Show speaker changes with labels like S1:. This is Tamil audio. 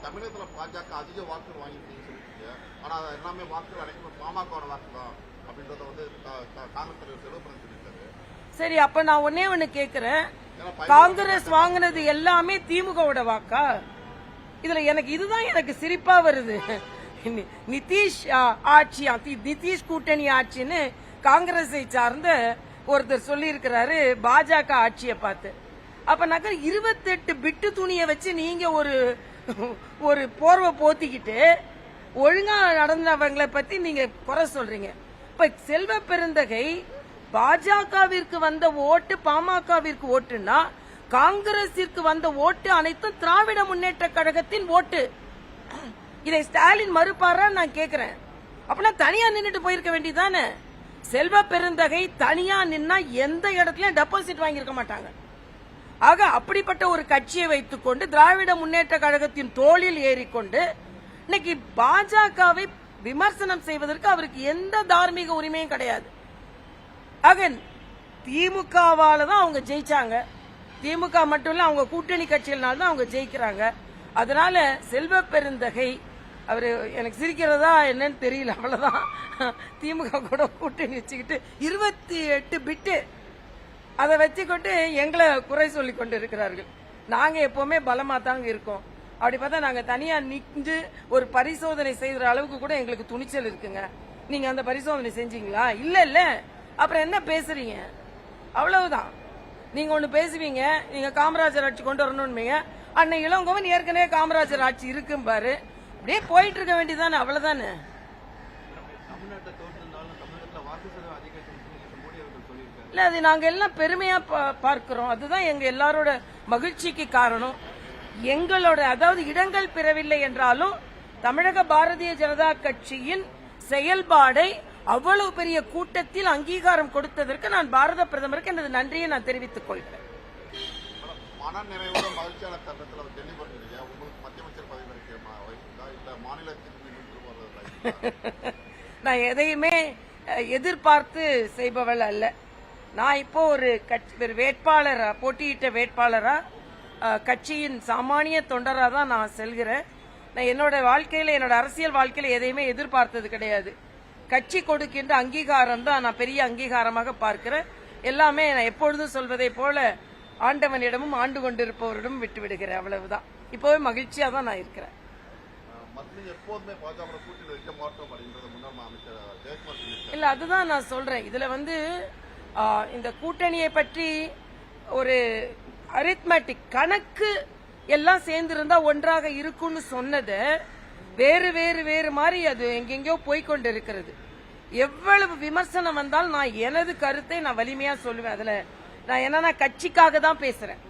S1: தமிழகத்துல பாஜக அதிக வாக்குகள் வாங்கிட்டு சொல்லிருக்கீங்க. ஆனா எல்லாமே வாக்குகள் அனைத்தும் பாமக வாக்கு தான் அப்படின்றத வந்து காங்கிரஸ் தலைவர் செல்வப்பிரசாத் சொல்லியிருக்காரு.
S2: சரி, அப்ப நான் ஒண்ணு கேக்குறேன், காங்கிரஸ் வாங்கினது எல்லாமே திமுகவோட வாக்கா? இதுல இதுதான் எனக்கு சிரிப்பா வருது. நிதிஷ் ஆட்சி, நிதிஷ் கூட்டணி ஆட்சின்னு காங்கிரஸை சார்ந்த ஒருத்தர் சொல்லி இருக்கிறாரு பாஜக ஆட்சியை பார்த்து. அப்ப 28 பிட்டு துணியை வச்சு நீங்க ஒரு போர்வை போத்திக்கிட்டு ஒழுங்கா நடந்தவங்களை பத்தி நீங்க குறை சொல்றீங்க. இப்ப செல்வ பெருந்தகை பாஜகவிற்கு வந்த ஓட்டு பாமகவிற்கு ஓட்டுன்னா காங்கிரசிற்கு வந்த ஓட்டு அனைத்தும் திராவிட முன்னேற்ற கழகத்தின் ஓட்டு. இதை ஸ்டாலின் மறுப்பாரா நான் கேக்குறேன். அப்படின்னா தனியா நின்னுட்டு போயிருக்க வேண்டியதானே. செல்வ பெருந்தகை தனியா நின்னா எந்த இடத்துலயும் டெபாசிட் வாங்கியிருக்க மாட்டாங்க. ஆக அப்படிப்பட்ட ஒரு கட்சியை வைத்துக்கொண்டு திராவிட முன்னேற்ற கழகத்தின் தோளில் ஏறிக்கொண்டு இன்னைக்கு பாஜகவை விமர்சனம் செய்வதற்கு அவருக்கு எந்த தார்மீக உரிமையும் கிடையாது. ஆக திமுகவால தான் அவங்க ஜெயிச்சாங்க. திமுக மட்டும் இல்ல, அவங்க கூட்டணி கட்சிகளால தான் அவங்க ஜெயிக்கிறாங்க. அதனால செல்வ பெருந்தகை அவரு எனக்கு சிரிக்கிறதா என்னன்னு தெரியல, அவ்வளவுதான். திமுக கூட கூட்டணி வச்சுக்கிட்டு 28 பிட்டு அதை வச்சுக்கிட்டு எங்களை குறை சொல்லி கொண்டு இருக்கிறார்கள். நாங்க எப்பவுமே பலமா தாங்க இருக்கோம். அப்படி பார்த்தா நாங்க தனியா நின்று ஒரு பரிசோதனை செய்யற அளவுக்கு கூட எங்களுக்கு துணிச்சல் இருக்குங்க. நீங்க அந்த பரிசோதனை செஞ்சீங்களா? இல்ல. அப்புறம் என்ன பேசுறீங்க? அவ்வளவுதான். நீங்க ஒண்ணு பேசுவீங்க, நீங்க காமராஜர் ஆட்சி கொண்டு வரணும்னு. அன்னை இளங்கோவன் ஏற்கனவே காமராஜர் ஆட்சி இருக்கும் பாரு, அப்படியே போயிட்டு இருக்க வேண்டியதானே, அவ்வளவுதானே. இல்ல, அது நாங்க எல்லாம் பெருமையா பார்க்கிறோம். அதுதான் எங்க எல்லாரோட மகிழ்ச்சிக்கு காரணம். எங்களோட அதாவது இடங்கள் பெறவில்லை என்றாலும் தமிழக பாரதிய ஜனதா கட்சியின் செயல்பாடை அவ்வளவு பெரிய கூட்டத்தில் அங்கீகாரம் கொடுத்ததற்கு நான் பாரத பிரதமருக்கு எனது நன்றியை நான் தெரிவித்துக் கொள்கிறேன். நான் எதையுமே எதிர்பார்த்து செய்பவள் அல்ல. நான் இப்போ ஒரு வேட்பாளரா, போட்டியிட்ட வேட்பாளரா, கட்சியின் சாமானிய தொண்டரா தான் நான் செல்கிறேன். நான் என்னோட வாழ்க்கையில, என்னோட அரசியல் வாழ்க்கையில எதையுமே எதிர்பார்த்தது கிடையாது. கட்சி கொடுக்கின்ற அங்கீகாரம் தான் நான் பெரிய அங்கீகாரமாக பார்க்கிறேன். எல்லாமே நான் எப்பொழுதும் சொல்வதை போல ஆண்டவனிடமும் ஆண்டு கொண்டிருப்பவரிடம் விட்டு விடுகிறேன், அவ்வளவுதான். இப்பவே மகிழ்ச்சியா தான் நான் இருக்கிறேன். இல்ல, அதுதான் நான் சொல்றேன். இதுல இந்த கூட்டணியை பற்றி ஒரு அரித்மெட்டிக் கணக்கு எல்லாம் சேர்ந்திருந்தா ஒன்றாக இருக்கும்னு சொன்னது வேறு வேறு வேறு மாதிரி அது எங்கெங்கயோ போய்கொண்டு இருக்கிறது. எவ்வளவு விமர்சனம் வந்தாலும் நான் எனது கருத்தை நான் வலிமையா சொல்லுவேன். அதுல நான் என்னன்னா கட்சிக்காக தான் பேசுறேன்.